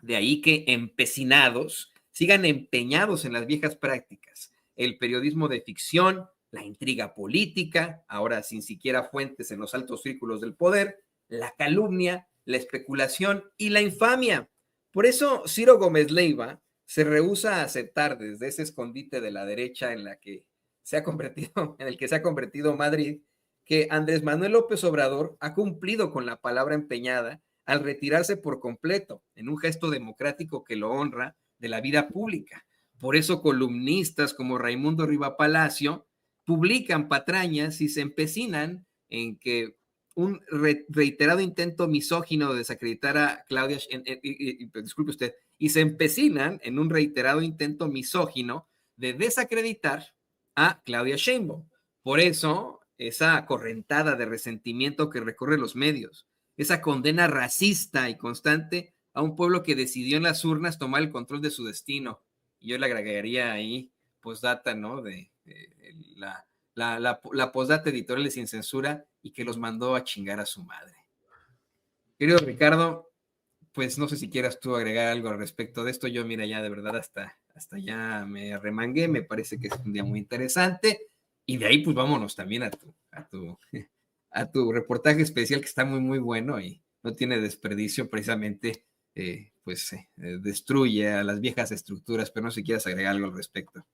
De ahí que empecinados sigan empeñados en las viejas prácticas, el periodismo de ficción, la intriga política, ahora sin siquiera fuentes en los altos círculos del poder, la calumnia, la especulación y la infamia. Por eso Ciro Gómez Leiva se rehúsa a aceptar desde ese escondite de la derecha en el que se ha convertido Madrid, que Andrés Manuel López Obrador ha cumplido con la palabra empeñada al retirarse por completo en un gesto democrático que lo honra de la vida pública. Por eso columnistas como Raimundo Riva Palacio publican patrañas y se empecinan en que un reiterado intento misógino de desacreditar a Claudia, disculpe usted, y se empecinan en un reiterado intento misógino de desacreditar a Claudia Sheinbaum. Por eso, esa correntada de resentimiento que recorre los medios, esa condena racista y constante a un pueblo que decidió en las urnas tomar el control de su destino. Y yo le agregaría ahí postdata, ¿no? De la postdata editorial de Sin Censura y que los mandó a chingar a su madre. Querido Ricardo, pues no sé si quieras tú agregar algo al respecto de esto. Yo, mira, ya de verdad hasta ya me arremangué, me parece que es un día muy interesante. Y de ahí, pues vámonos también a tu reportaje especial que está muy, muy bueno y no tiene desperdicio, precisamente, destruye a las viejas estructuras, pero no sé si quieras agregar algo al respecto.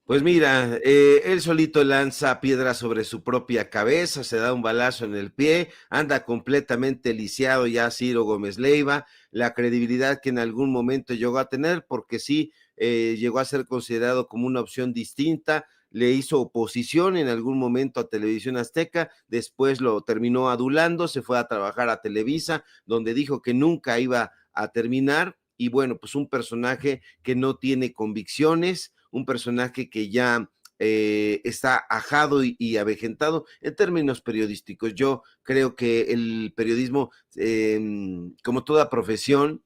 Pues mira, él solito lanza piedras sobre su propia cabeza, se da un balazo en el pie, anda completamente lisiado ya Ciro Gómez Leiva, la credibilidad que en algún momento llegó a tener, porque sí, llegó a ser considerado como una opción distinta, le hizo oposición en algún momento a Televisión Azteca, después lo terminó adulando, se fue a trabajar a Televisa, donde dijo que nunca iba a terminar, y bueno, pues un personaje que no tiene convicciones, un personaje que ya está ajado y avejentado en términos periodísticos. Yo creo que el periodismo, como toda profesión,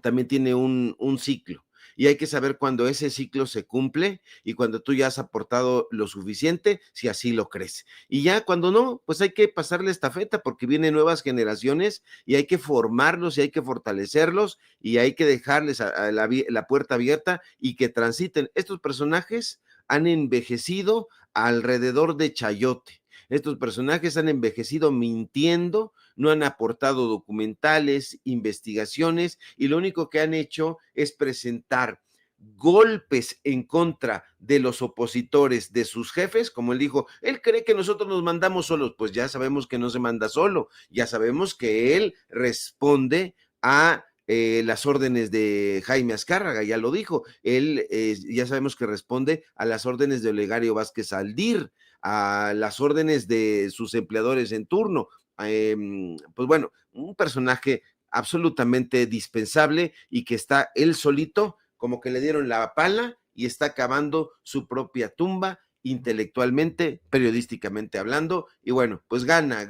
también tiene un ciclo. Y hay que saber cuando ese ciclo se cumple y cuando tú ya has aportado lo suficiente, si así lo crees. Y ya cuando no, pues hay que pasarle estafeta porque vienen nuevas generaciones y hay que formarlos y hay que fortalecerlos y hay que dejarles a la puerta abierta y que transiten. Estos personajes han envejecido alrededor de chayote. Estos personajes han envejecido mintiendo, no han aportado documentales, investigaciones, y lo único que han hecho es presentar golpes en contra de los opositores, de sus jefes, como él dijo, él cree que nosotros nos mandamos solos, pues ya sabemos que no se manda solo, ya sabemos que él responde a las órdenes de Jaime Azcárraga, ya lo dijo, él ya sabemos que responde a las órdenes de Olegario Vázquez Aldir, a las órdenes de sus empleadores en turno. Pues bueno, un personaje absolutamente dispensable y que está él solito, como que le dieron la pala y está cavando su propia tumba intelectualmente, periodísticamente hablando, y bueno, pues gana,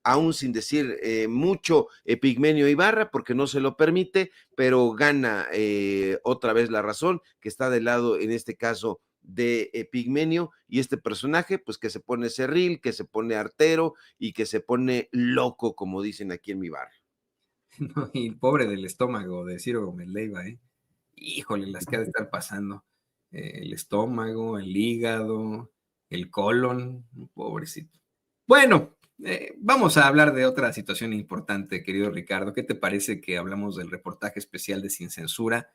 aún sin decir mucho Epigmenio Ibarra, porque no se lo permite, pero gana otra vez la razón, que está del lado, en este caso, de Epigmenio, y este personaje, pues que se pone cerril, que se pone artero, y que se pone loco, como dicen aquí en mi barrio.
No, y pobre del estómago de Ciro Gómez Leiva, híjole, las que ha de estar pasando. El estómago, el hígado, el colon, pobrecito. Bueno, vamos a hablar de otra situación importante, querido Ricardo. ¿Qué te parece que hablamos del reportaje especial de Sin Censura?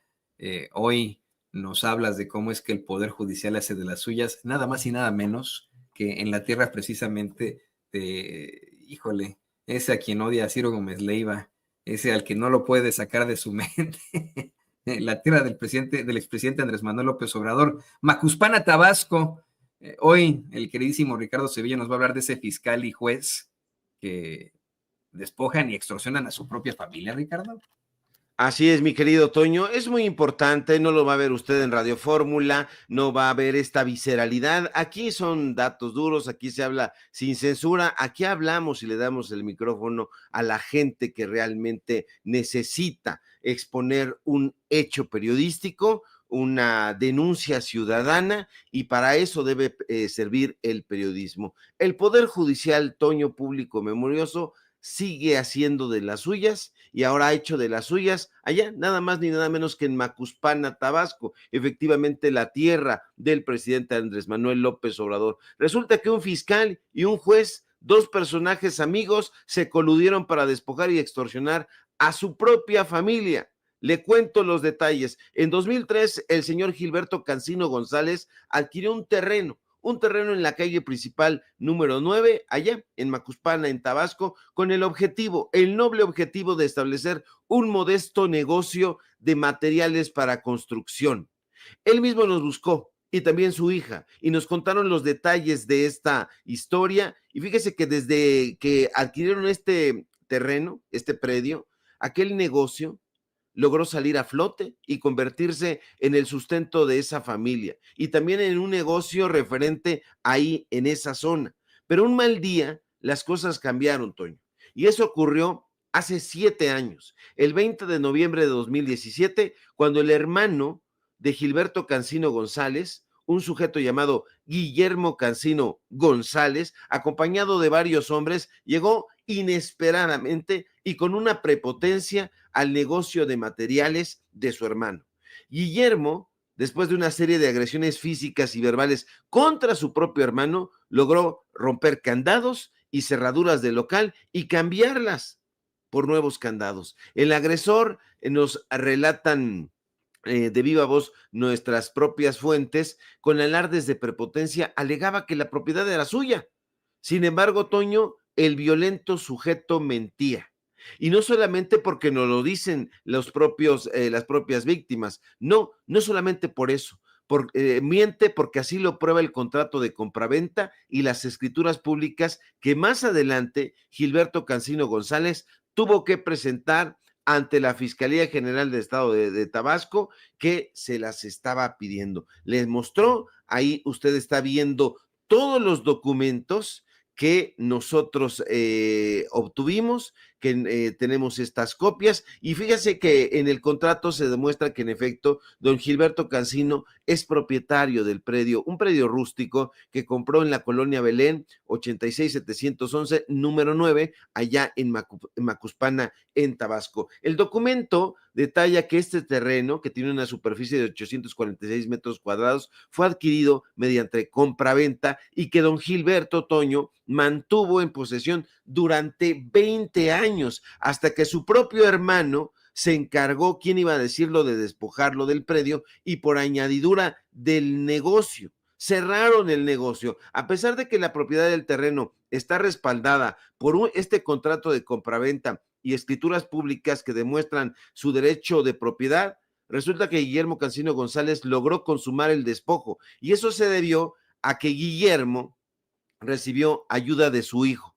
Hoy nos hablas de cómo es que el Poder Judicial hace de las suyas, nada más y nada menos que en la tierra precisamente de, híjole, ese a quien odia a Ciro Gómez Leiva, ese al que no lo puede sacar de su mente, la tierra del expresidente Andrés Manuel López Obrador, Macuspana, Tabasco. Hoy el queridísimo Ricardo Sevilla nos va a hablar de ese fiscal y juez que despojan y extorsionan a su propia familia, Ricardo.
Así es, mi querido Toño, es muy importante, no lo va a ver usted en Radio Fórmula, no va a ver esta visceralidad, aquí son datos duros, aquí se habla sin censura, aquí hablamos y le damos el micrófono a la gente que realmente necesita exponer un hecho periodístico, una denuncia ciudadana, y para eso debe servir el periodismo. El Poder Judicial, Toño, público memorioso, sigue haciendo de las suyas y ahora ha hecho de las suyas allá, nada más ni nada menos que en Macuspana, Tabasco, efectivamente la tierra del presidente Andrés Manuel López Obrador. Resulta que un fiscal y un juez, dos personajes amigos, se coludieron para despojar y extorsionar a su propia familia. Le cuento los detalles. En 2003, el señor Gilberto Cancino González adquirió un terreno en la calle principal número 9, allá en Macuspana, en Tabasco, con el noble objetivo de establecer un modesto negocio de materiales para construcción. Él mismo nos buscó y también su hija, y nos contaron los detalles de esta historia. Y fíjese que desde que adquirieron este terreno, este predio, aquel negocio logró salir a flote y convertirse en el sustento de esa familia y también en un negocio referente ahí en esa zona. Pero un mal día, las cosas cambiaron, Toño. Y eso ocurrió hace 7 años, el 20 de noviembre de 2017, cuando el hermano de Gilberto Cancino González, un sujeto llamado Guillermo Cancino González, acompañado de varios hombres, llegó inesperadamente y con una prepotencia al negocio de materiales de su hermano. Guillermo, después de una serie de agresiones físicas y verbales contra su propio hermano, logró romper candados y cerraduras del local y cambiarlas por nuevos candados. El agresor, nos relatan de viva voz nuestras propias fuentes, con alardes de prepotencia, alegaba que la propiedad era suya. Sin embargo, Toño, el violento sujeto mentía. Y no solamente porque nos lo dicen las propias víctimas, no solamente por eso. Miente porque así lo prueba el contrato de compraventa y las escrituras públicas que más adelante Gilberto Cancino González tuvo que presentar ante la Fiscalía General del Estado de Tabasco, que se las estaba pidiendo. Les mostró, ahí usted está viendo todos los documentos que nosotros obtuvimos, que tenemos estas copias, y fíjese que en el contrato se demuestra que en efecto don Gilberto Cancino es propietario del predio, un predio rústico que compró en la colonia Belén, 86711, número 9, allá en Macuspana, en Tabasco. El documento detalla que este terreno, que tiene una superficie de 846 metros cuadrados, fue adquirido mediante compraventa y que don Gilberto Toño mantuvo en posesión durante 20 años, hasta que su propio hermano se encargó, ¿quién iba a decirlo?, de despojarlo del predio y por añadidura del negocio. Cerraron el negocio, a pesar de que la propiedad del terreno está respaldada por este contrato de compraventa y escrituras públicas que demuestran su derecho de propiedad. Resulta que Guillermo Cancino González logró consumar el despojo, y eso se debió a que Guillermo recibió ayuda de su hijo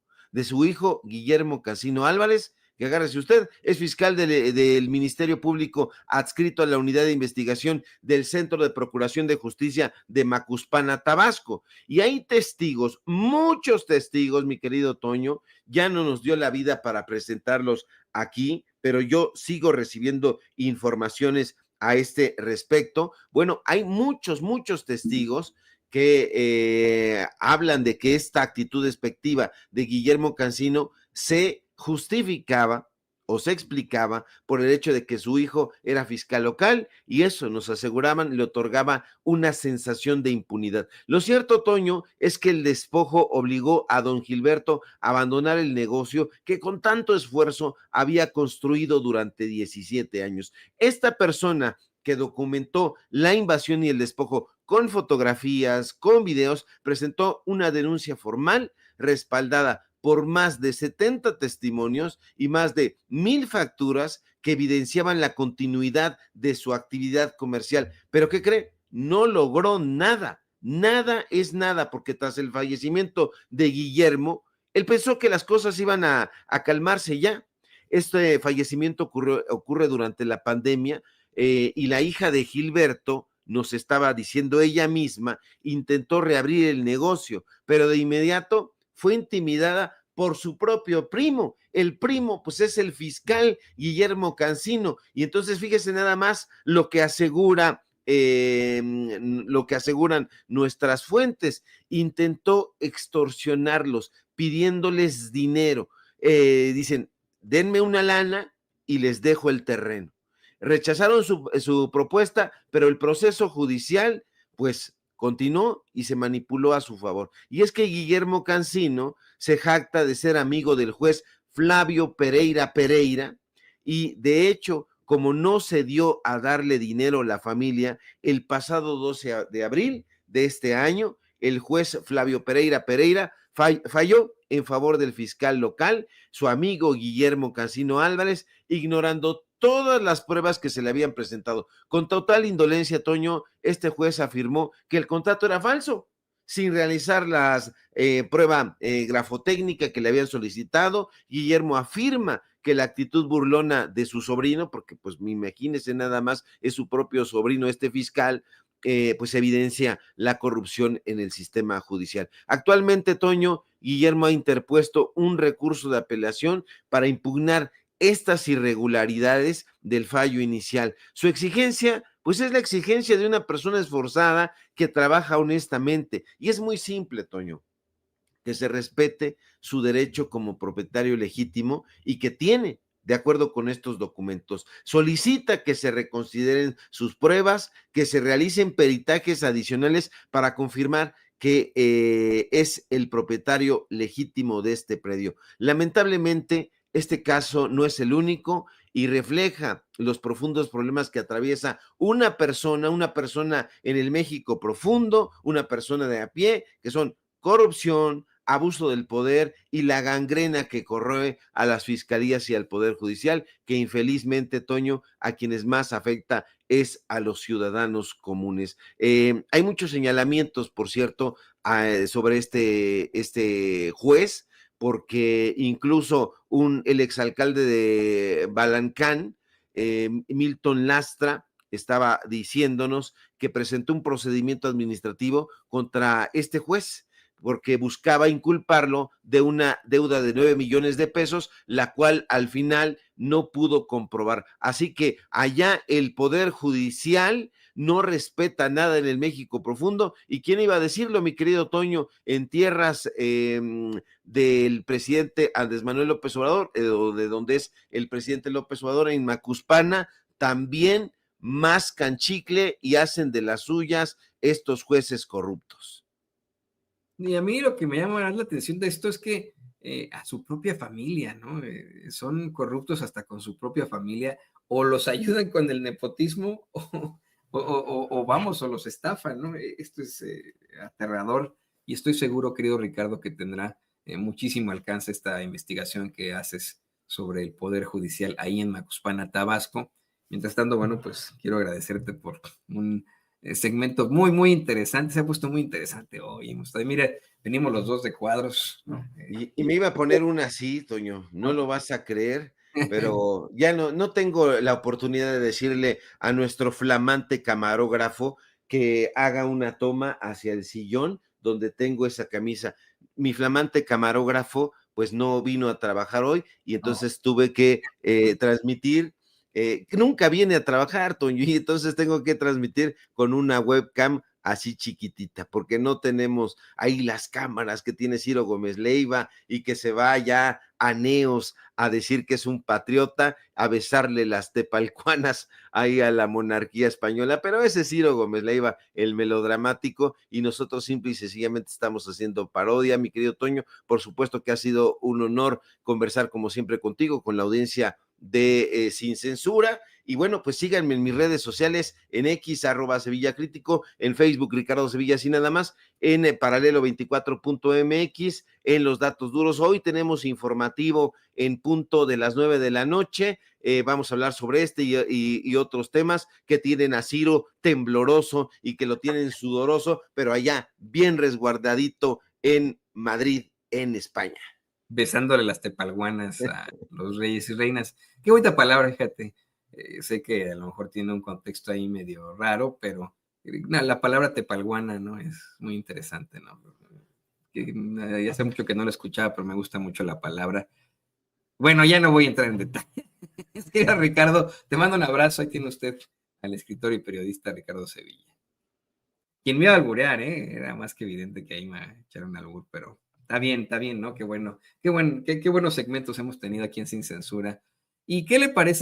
Guillermo Cancino Álvarez, que agárrese usted, es fiscal del Ministerio Público adscrito a la Unidad de Investigación del Centro de Procuración de Justicia de Macuspana, Tabasco. Y hay testigos, muchos testigos, mi querido Toño, ya no nos dio la vida para presentarlos aquí, pero yo sigo recibiendo informaciones a este respecto. Bueno, hay muchos testigos que hablan de que esta actitud despectiva de Guillermo Cancino se justificaba o se explicaba por el hecho de que su hijo era fiscal local, y eso, nos aseguraban, le otorgaba una sensación de impunidad. Lo cierto, Toño, es que el despojo obligó a don Gilberto a abandonar el negocio que con tanto esfuerzo había construido durante 17 años. Esta persona que documentó la invasión y el despojo con fotografías, con videos, presentó una denuncia formal respaldada por más de 70 testimonios y más de 1,000 facturas que evidenciaban la continuidad de su actividad comercial. ¿Pero qué cree? No logró nada. Nada es nada, porque tras el fallecimiento de Guillermo, él pensó que las cosas iban a calmarse ya. Este fallecimiento ocurre durante la pandemia, y la hija de Gilberto, nos estaba diciendo ella misma, intentó reabrir el negocio, pero de inmediato fue intimidada por su propio primo. El primo, pues, es el fiscal Guillermo Cancino, y entonces fíjese nada más lo que aseguran nuestras fuentes. Intentó extorsionarlos, pidiéndoles dinero. Dicen, denme una lana y les dejo el terreno. Rechazaron su propuesta, pero el proceso judicial, pues, continuó y se manipuló a su favor. Y es que Guillermo Cancino se jacta de ser amigo del juez Flavio Pereira, y de hecho, como no se dio a darle dinero a la familia, el pasado 12 de abril de este año, el juez Flavio Pereira falló en favor del fiscal local, su amigo Guillermo Cancino Álvarez, ignorando todas las pruebas que se le habían presentado. Con total indolencia, Toño, este juez afirmó que el contrato era falso, sin realizar las prueba grafotécnica que le habían solicitado. Guillermo afirma que la actitud burlona de su sobrino, porque pues me imagínese nada más, es su propio sobrino este fiscal, pues evidencia la corrupción en el sistema judicial. Actualmente, Toño, Guillermo ha interpuesto un recurso de apelación para impugnar estas irregularidades del fallo inicial. Su exigencia, pues es la exigencia de una persona esforzada que trabaja honestamente. Y es muy simple, Toño, que se respete su derecho como propietario legítimo y que tiene, de acuerdo con estos documentos. Solicita que se reconsideren sus pruebas, que se realicen peritajes adicionales para confirmar que es el propietario legítimo de este predio. Lamentablemente, este caso no es el único y refleja los profundos problemas que atraviesa una persona en el México profundo, una persona de a pie, que son corrupción, abuso del poder y la gangrena que corroe a las fiscalías y al poder judicial, que infelizmente, Toño, a quienes más afecta es a los ciudadanos comunes. Hay muchos señalamientos, por cierto, sobre este juez, porque incluso el exalcalde de Balancán, Milton Lastra, estaba diciéndonos que presentó un procedimiento administrativo contra este juez, porque buscaba inculparlo de una deuda de 9 millones de pesos, la cual al final no pudo comprobar. Así que allá el Poder Judicial no respeta nada en el México profundo. ¿Y quién iba a decirlo, mi querido Toño? En tierras del presidente Andrés Manuel López Obrador, o de donde es el presidente López Obrador, en Macuspana, también mascan chicle y hacen de las suyas estos jueces corruptos.
Y a mí lo que me llama más la atención de esto es que a su propia familia, ¿no? Son corruptos hasta con su propia familia, o los ayudan con el nepotismo, o vamos, o los estafan, ¿no? Esto es aterrador, y estoy seguro, querido Ricardo, que tendrá muchísimo alcance esta investigación que haces sobre el Poder Judicial ahí en Macuspana, Tabasco. Mientras tanto, bueno, pues quiero agradecerte por un segmento muy, muy interesante. Se ha puesto muy interesante hoy. Mira, venimos los dos de cuadros, ¿no?
Y me iba a poner una así, Toño, no lo vas a creer, pero ya no tengo la oportunidad de decirle a nuestro flamante camarógrafo que haga una toma hacia el sillón donde tengo esa camisa. Mi flamante camarógrafo pues no vino a trabajar hoy y entonces tuve que transmitir, que nunca viene a trabajar, Toño, y entonces tengo que transmitir con una webcam así chiquitita, porque no tenemos ahí las cámaras que tiene Ciro Gómez Leiva y que se va ya a Neos a decir que es un patriota, a besarle las tepalcuanas ahí a la monarquía española, pero ese es Ciro Gómez Leiva, el melodramático, y nosotros simple y sencillamente estamos haciendo parodia, mi querido Toño. Por supuesto que ha sido un honor conversar como siempre contigo, con la audiencia de Sin Censura. Y bueno, pues síganme en mis redes sociales, en X, @SevillaCrítico, en Facebook, Ricardo Sevilla, así nada más, en paralelo24.mx, en Los Datos Duros. Hoy tenemos informativo en punto de las 9 de la noche. Vamos a hablar sobre este y otros temas que tienen a Ciro tembloroso y que lo tienen sudoroso, pero allá bien resguardadito en Madrid, en España.
Besándole las tepalguanas a los reyes y reinas. Qué bonita palabra, fíjate. Sé que a lo mejor tiene un contexto ahí medio raro, pero la palabra tepalguana, ¿no? Es muy interesante, ¿no? Ya hace mucho que no la escuchaba, pero me gusta mucho la palabra. Bueno, ya no voy a entrar en detalle. Mira, Ricardo, te mando un abrazo. Ahí tiene usted al escritor y periodista Ricardo Sevilla. Quien me iba a alburear, era más que evidente que ahí me echaron albur, pero está bien, ¿no? Qué buenos segmentos hemos tenido aquí en Sin Censura. ¿Y qué le parece?